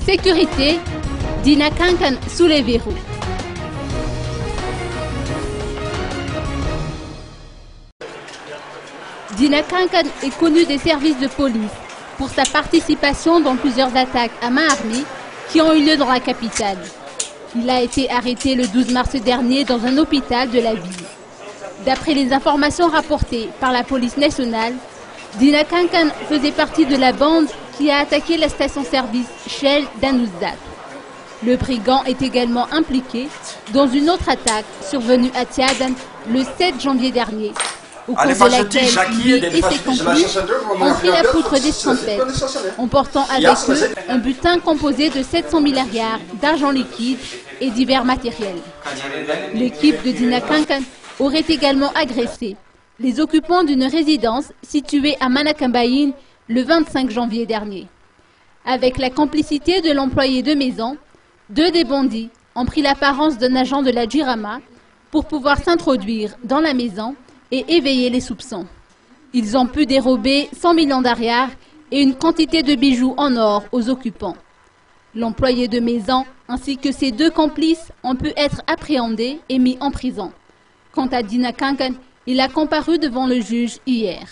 Sécurité, Dina Kankan sous les verrous. Dina Kankan est connu des services de police pour sa participation dans plusieurs attaques à main armée qui ont eu lieu dans la capitale. Il a été arrêté le 12 mars dernier dans un hôpital de la ville. D'après les informations rapportées par la police nationale, Dina Kankan faisait partie de la bande qui a attaqué la station-service Shell d'Anouzdat. Le brigand est également impliqué dans une autre attaque survenue à Tiadan le 7 janvier dernier, au cours de laquelle lui et ses complices ont pris la poudre d'escampette en portant avec eux un butin composé de 700 milliards d'argent liquide et divers matériels. L'équipe de Dina Kankan aurait également agressé les occupants d'une résidence située à Manakambaïn le 25 janvier dernier. Avec la complicité de l'employé de maison, 2 des bandits ont pris l'apparence d'un agent de la Jirama pour pouvoir s'introduire dans la maison et éveiller les soupçons. Ils ont pu dérober 100 millions d'ariars et une quantité de bijoux en or aux occupants. L'employé de maison ainsi que ses 2 complices ont pu être appréhendés et mis en prison. Quant à Dina Kankan, il a comparu devant le juge hier.